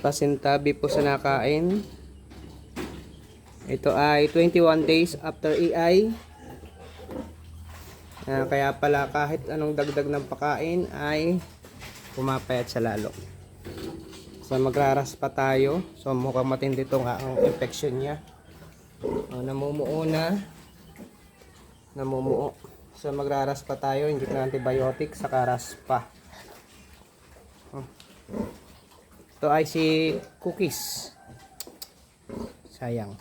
Pasintabi po sa nakain. Ito ay 21 days after EI. Kaya pala kahit anong dagdag ng pakain ay pumapayat sa lalo. So magraras pa tayo. So mukhang matindi itong ang infection niya. Namumuo na. Namumuo. So magraras pa tayo. Hindi na antibiotic sa raspa. Ito ay si Cookies. Sayang.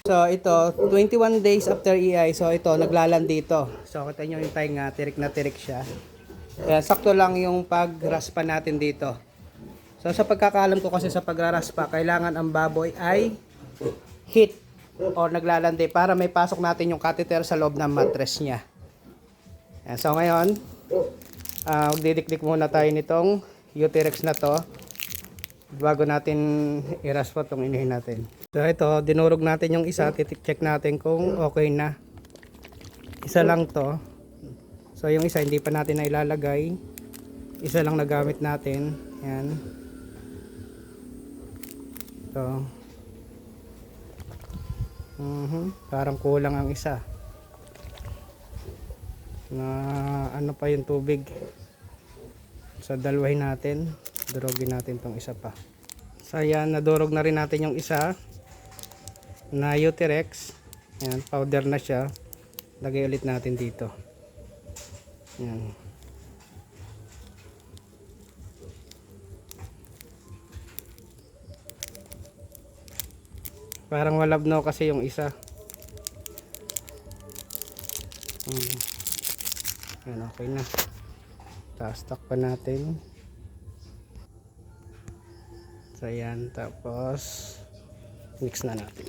So ito 21 days after EI. So ito naglalandi dito. So kita nyo yung tainga, tirik na tirik siya. Kaya sakto lang yung pagraspa natin dito. So sa pagkakaalam ko kasi sa pagraraspa, kailangan ang baboy ay heat o naglalandi para may pasok natin yung catheter sa loob ng mattress niya. So ngayon, magdidikdik muna tayo nitong Uterex na to bago natin iraspa itong inihin natin. So ito, dinurog natin yung isa, check natin kung okay na. Isa lang to. So yung isa hindi pa natin na ilalagay. Isa lang nagamit natin. Yan. Ito. Parang kulang ang isa. Na ano pa yung tubig. So dalawahin natin. Durogin natin tong isa pa. So ayan, nadurog na rin natin yung isa na Uterex. Ayan, powder na siya. Lagay ulit natin dito. Ayan. Parang malabnaw kasi yung isa. Ayan, okay na. Tapos takpan natin. So ayan, tapos mix na natin.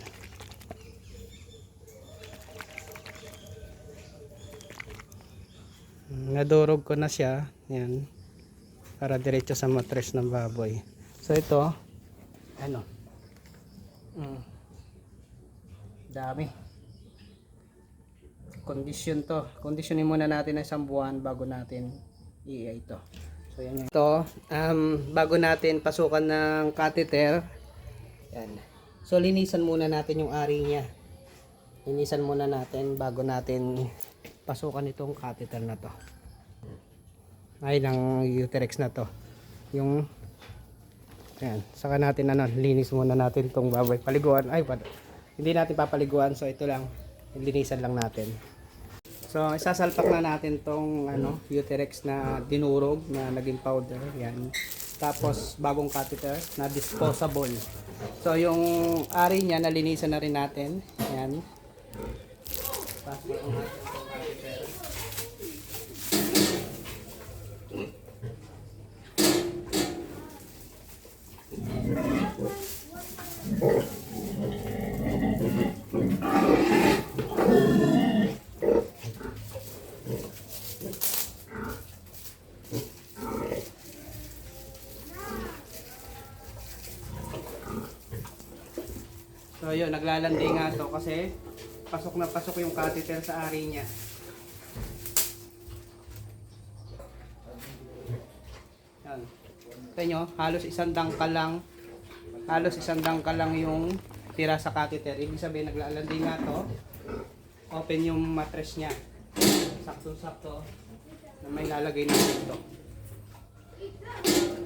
Nadurog ko na siya. Ayan. Para diretso sa mattress ng baboy. So ito, ano? Dami. Condition to. Conditionin muna natin ng isang buwan bago natin i-EI ito. So yan yung ito, bago natin pasukan ng catheter. Yan. So linisan muna natin yung ari niya. Linisan muna natin bago natin pasukan itong catheter na to. Ay, ng Uterex na to. Yung yan, saka natin linis muna natin itong baboy. Paliguan, hindi natin papaliguan, so ito lang, linisan lang natin. So isasalpak na natin tong Uterex na dinurog na naging powder, yan. Tapos bagong catheter na disposable. So yung ari niya nalinisan na rin natin, yan. Tapos so yun, naglalandi nga to kasi pasok na pasok yung catheter sa ari niya. Yan. Ito nyo, halos isang dangkal lang yung tira sa catheter. Ibig sabihin, naglalandi nga to. Open yung mattress niya. Sakto-sakto na may lalagay na dito.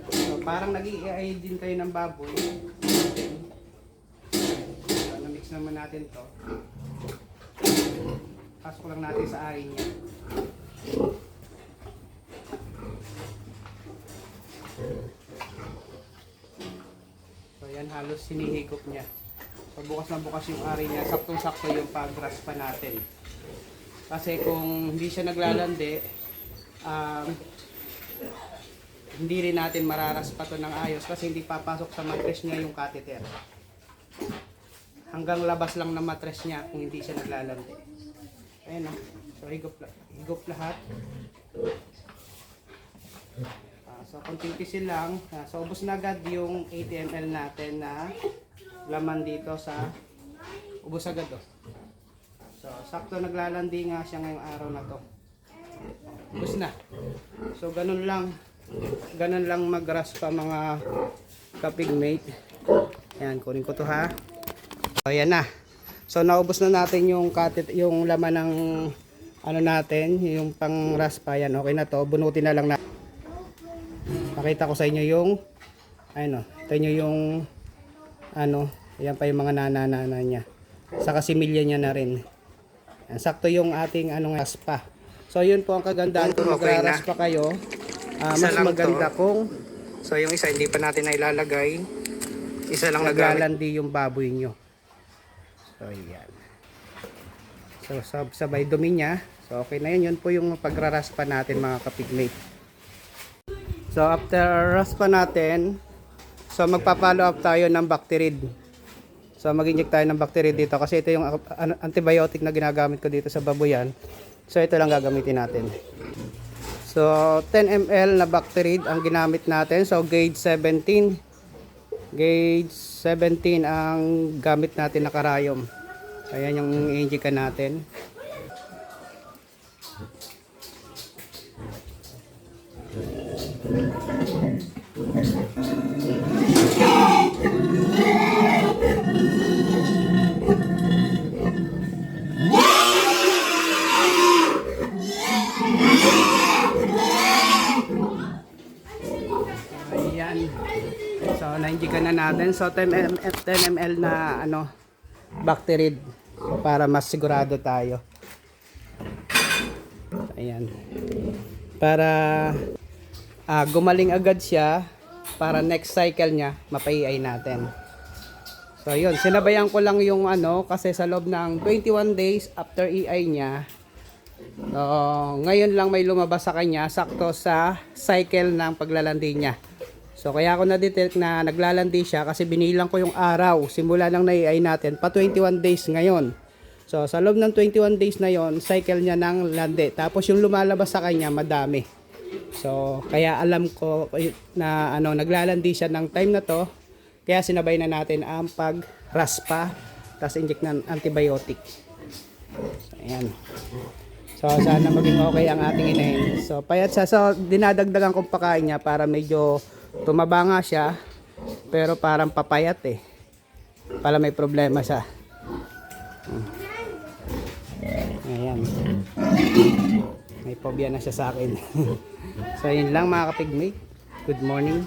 So, parang nag-i-EI din kayo ng baboy. Mix naman natin to. Pasok lang natin sa ari niya. So yan, halos sinihigop niya. So bukas na bukas yung ari niya. Saktong-sakto yung pagraspa natin. Kasi kung hindi siya naglalandi, hindi rin natin mararaspa to ng ayos kasi hindi papasok sa mattress niya yung catheter. Hanggang labas lang ng mattress niya kung hindi siya naglalandi. Ayan o. So higop lahat. So konting pisil lang. So ubos na agad yung 80 ml natin na laman dito sa ubos agad o. So sakto naglalandi nga siya ngayong araw na to. Ubos na. So ganun lang magraspa mga kapigmate. Ayan, kunin ko to ha. So, ayan na. So, naubos na natin yung yung laman ng ano natin, yung pang raspa. Yan, okay na to. Bunutin na lang na. Pakita ko sa inyo yung ano, ito nyo yung ano, ayan pa yung mga nanana niya. Saka similya niya na rin. Ayan, sakto yung ating anong raspa. So, yun po ang kagandahan kung magraraspa kayo. Mas maganda kung so yung isa hindi pa natin na ilalagay. Isa lang naglalandi yung baboy nyo. So, yan. So, sabay dumi niya. So, okay na yun. Yun po yung pagraraspa natin mga kapigmate. So, after raspa natin, so magpa-follow up tayo ng Bacterid. So, mag-inject tayo ng Bacterid dito kasi ito yung antibiotic na ginagamit ko dito sa baboyan. So, ito lang gagamitin natin. So, 10 ml na Bacterid ang ginamit natin. So, gauge 17. Gauge 17 ang gamit natin na karayom. So, ayan yung i-inject natin. Ayan. So, na-inject na natin. So, 10 ml na ano, Bacterid para mas sigurado tayo. Ayan. Para gumaling agad siya para next cycle niya mapaiay natin. So, yun. Sinabayan ko lang yung ano kasi sa loob ng 21 days after EI niya. So, ngayon lang may lumabas sa kanya sakto sa cycle ng paglalandi niya. So, kaya ako na-detect na naglalandi siya kasi binilang ko yung araw. Simula ng nai-ay natin, pa 21 days ngayon. So, sa loob ng 21 days na yon, cycle niya ng landi. Tapos yung lumalabas sa kanya, madami. So, kaya alam ko na ano, naglalandi siya ng time na to. Kaya sinabay na natin ang pag-raspa, tapos inject ng antibiotic. So, ayan. So, sana maging okay ang ating inahin. So, payat siya. So, dinadagdagan kong pakain niya para medyo tumaba nga siya, pero parang papayat eh. Para may problema siya. Ayan. May phobia na siya sa akin. So, yun lang mga kapigmate. Good morning.